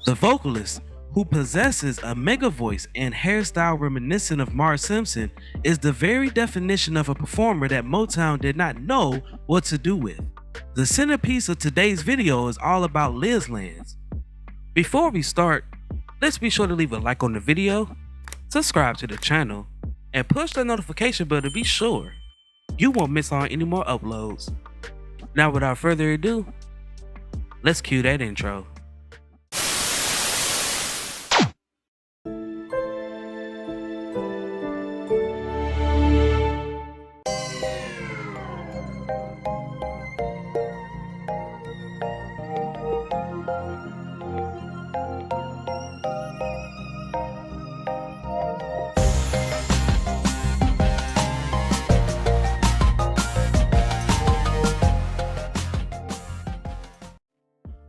The vocalist, who possesses a mega voice and hairstyle reminiscent of Marge Simpson, is the very definition of a performer that Motown did not know what to do with. The centerpiece of today's video is all about Liz Lands. Before we start, let's be sure to leave a like on the video, subscribe to the channel, and push the notification bell to be sure you won't miss on any more uploads. Now without further ado, let's cue that intro.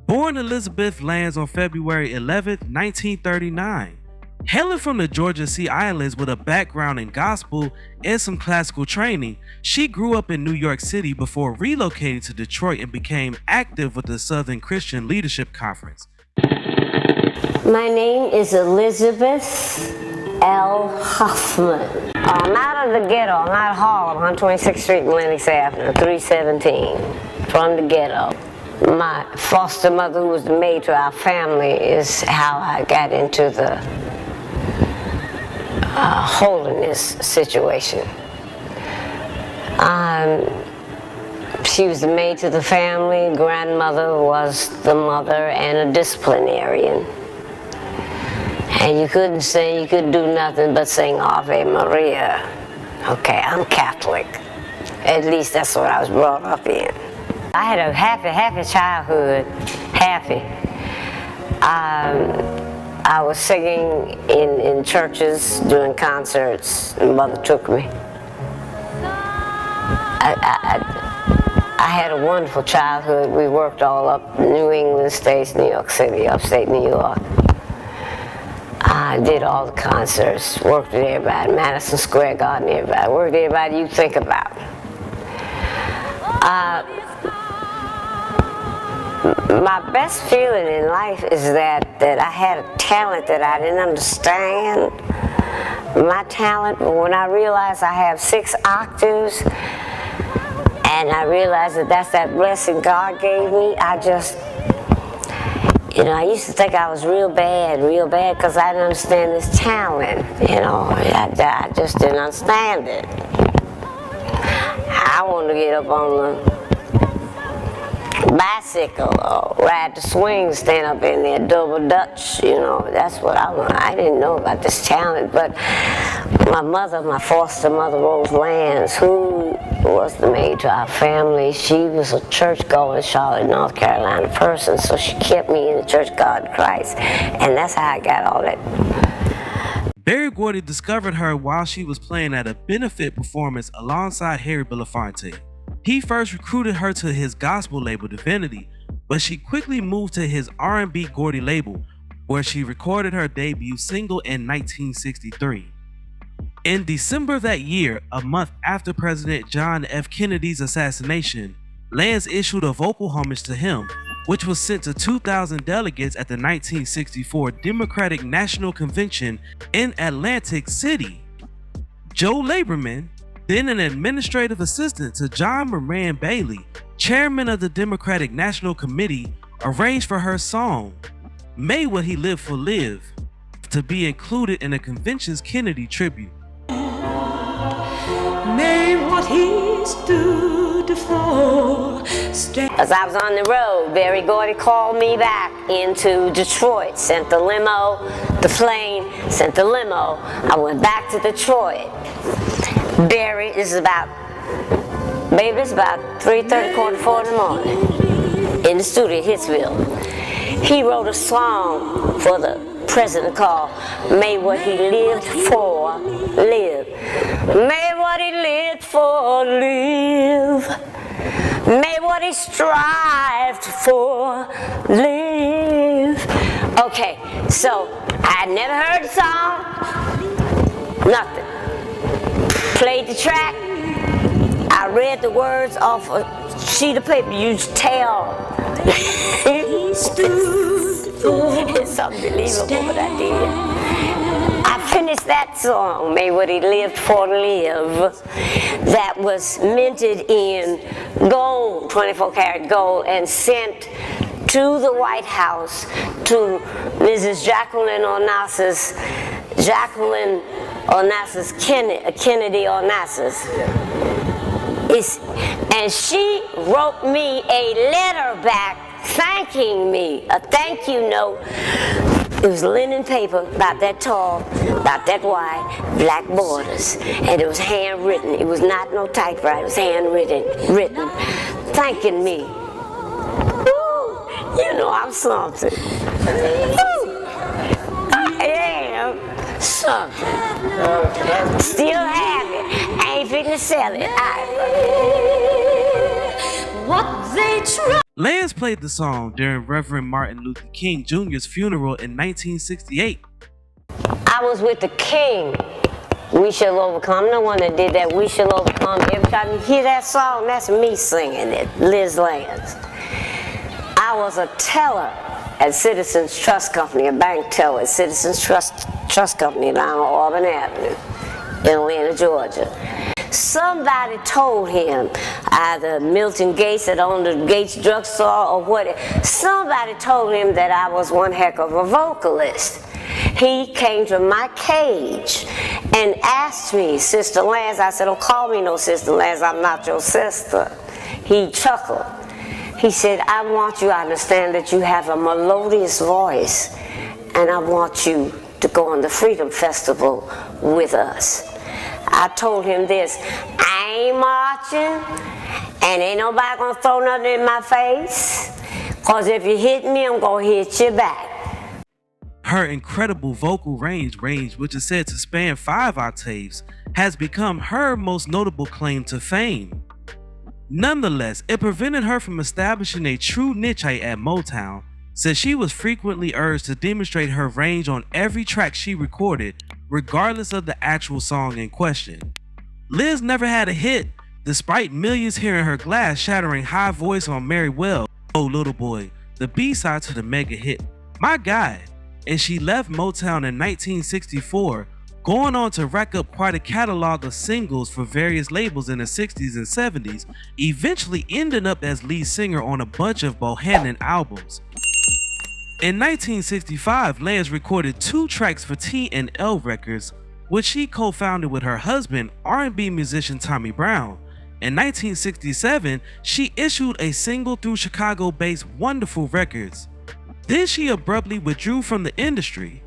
Born Elizabeth Lands on February 11, 1939. Hailing from the Georgia Sea Islands with a background in gospel and some classical training, she grew up in New York City before relocating to Detroit and became active with the Southern Christian Leadership Conference. My name is Elizabeth L. Hoffman. I'm out of the ghetto. I'm out of Harlem, 126th Street, Atlantic Avenue, 317, from the ghetto. My foster mother, who was the maid to our family, is how I got into the holiness situation. She was the maid to the family, grandmother was the mother, and a disciplinarian. And you couldn't sing, you couldn't do nothing but sing Ave Maria. Okay, I'm Catholic. At least that's what I was brought up in. I had a happy childhood, happy. I was singing in churches, doing concerts, and Mother took me. I had a wonderful childhood. We worked all up New England states, New York City, upstate New York. I did all the concerts, worked with everybody, Madison Square Garden, everybody, worked with everybody you think about. My best feeling in life is that I had a talent that I didn't understand. My talent, when I realized I have 6 octaves, and I realized that that's that blessing God gave me, I just, I used to think I was real bad, because I didn't understand this talent, I just didn't understand it. I wanted to get up on the bicycle or ride the swing, stand up in there, double dutch, that's what I want. I didn't know about this talent, but my mother, my foster mother, Rose Lands, who was the maid to our family, she was a church-going Charlotte, North Carolina person, so she kept me in the Church of God in Christ, and that's how I got all that. Berry Gordy discovered her while she was playing at a benefit performance alongside Harry Belafonte. He first recruited her to his gospel label, Divinity, but she quickly moved to his R&B Gordy label, where she recorded her debut single in 1963. In December of that year, a month after President John F. Kennedy's assassination, Lands issued a vocal homage to him, which was sent to 2,000 delegates at the 1964 Democratic National Convention in Atlantic City. Joe Lieberman, then an administrative assistant to John Moran Bailey, chairman of the Democratic National Committee, arranged for her song, May What He Lived For Live, to be included in the convention's Kennedy tribute. May what he stood for. As I was on the road, Berry Gordy called me back into Detroit, sent the limo, the plane, sent the limo. I went back to Detroit. Berry is about 3:30, 4:45 in the morning, in the studio at Hitsville. He wrote a song for the president called May What He Lived For Live. May what he lived for live. May what he strived for live. Okay, so I had never heard the song, nothing. Played the track, I read the words off a sheet of paper, you tell. He stood for. It's was unbelievable, but I did. I finished that song, May What He Lived For Live, that was minted in gold, 24 karat gold, and sent to the White House to Mrs. Jacqueline Onassis Kennedy Onassis. And she wrote me a letter back thanking me, a thank you note. It was linen paper, about that tall, about that wide, black borders, and it was handwritten. It was not no typewriter, it was handwritten, thanking me. Woo, you know I'm something. Woo, I am something. Still have it. Ain't fitting to sell it. What they try. Lance played the song during Reverend Martin Luther King Jr.'s funeral in 1968. I was with the King. We Shall Overcome. I'm the one that did that. We Shall Overcome. Every time you hear that song, that's me singing it. Liz Lance. I was a teller at Citizens Trust Company, a bank teller at Citizens Trust Company down on Auburn Avenue in Atlanta, Georgia. Somebody told him, either Milton Gates that owned the Gates drugstore or what, somebody told him that I was one heck of a vocalist. He came to my cage and asked me, Sister Lance. I said, don't call me no Sister Lance, I'm not your sister. He chuckled. He said, I want you to understand that you have a melodious voice, and I want you to go on the Freedom Festival with us. I told him this, I ain't marching, and ain't nobody gonna throw nothing in my face, cause if you hit me, I'm gonna hit you back. Her incredible vocal range, which is said to span 5 octaves, has become her most notable claim to fame. Nonetheless, it prevented her from establishing a true niche at Motown, since she was frequently urged to demonstrate her range on every track she recorded, regardless of the actual song in question. Liz never had a hit, despite millions hearing her glass shattering high voice on Mary Well, Oh Little Boy, the B-side to the mega hit, My Guy, and she left Motown in 1964, going on to rack up quite a catalog of singles for various labels in the 60s and 70s, eventually ending up as lead singer on a bunch of Bohannon albums. In 1965, Lance recorded 2 tracks for T&L Records, which she co-founded with her husband, R&B musician Tommy Brown. In 1967, she issued a single through Chicago-based Wonderful Records. Then she abruptly withdrew from the industry.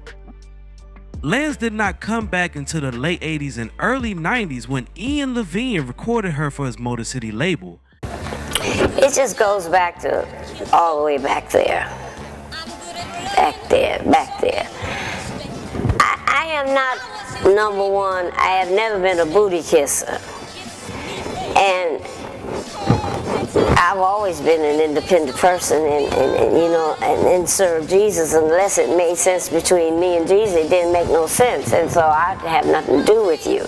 Lance did not come back until the late 80s and early 90s when Ian Levine recorded her for his Motor City label. It just goes back to all the way back there. Back there. I am not number one. I have never been a booty kisser. And I've always been an independent person and served Jesus. Unless it made sense between me and Jesus, it didn't make no sense. And so I have nothing to do with you.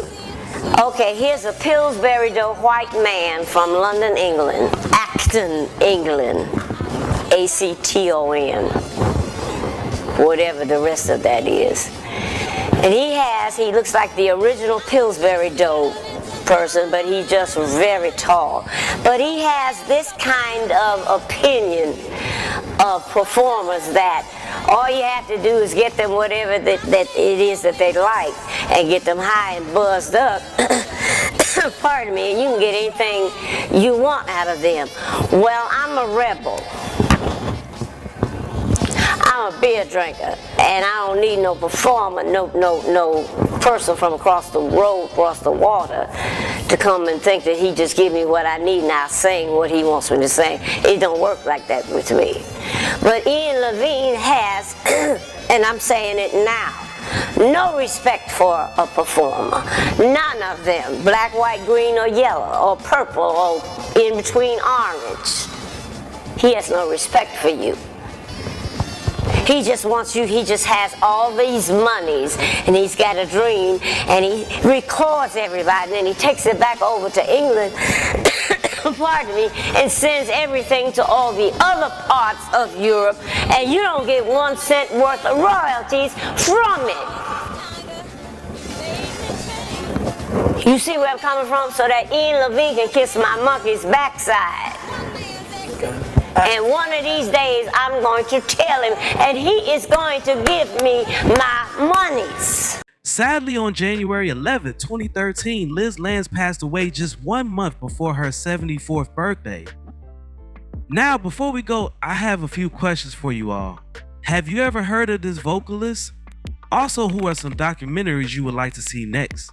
Okay, here's a Pillsbury Doughboy white man from London, England. Acton, England. A-C-T-O-N. Whatever the rest of that is. And he looks like the original Pillsbury Dough person, but he's just very tall. But he has this kind of opinion of performers that all you have to do is get them whatever that it is that they like and get them high and buzzed up. Pardon me, and you can get anything you want out of them. Well, I'm a rebel. I'm a beer drinker, and I don't need no performer, no person from across the road, across the water, to come and think that he just give me what I need and I'll sing what he wants me to sing. It don't work like that with me. But Ian Levine has, and I'm saying it now, no respect for a performer. None of them, black, white, green, or yellow, or purple, or in between orange. He has no respect for you. He just wants you, he just has all these monies, and he's got a dream, and he records everybody, and then he takes it back over to England pardon me, and sends everything to all the other parts of Europe, and you don't get 1 cent worth of royalties from it. You see where I'm coming from? So that Ian Levine can kiss my monkey's backside. And one of these days, I'm going to tell him, and he is going to give me my monies. Sadly, on January 11, 2013, Liz Lance passed away just 1 month before her 74th birthday. Now, before we go, I have a few questions for you all. Have you ever heard of this vocalist? Also, who are some documentaries you would like to see next?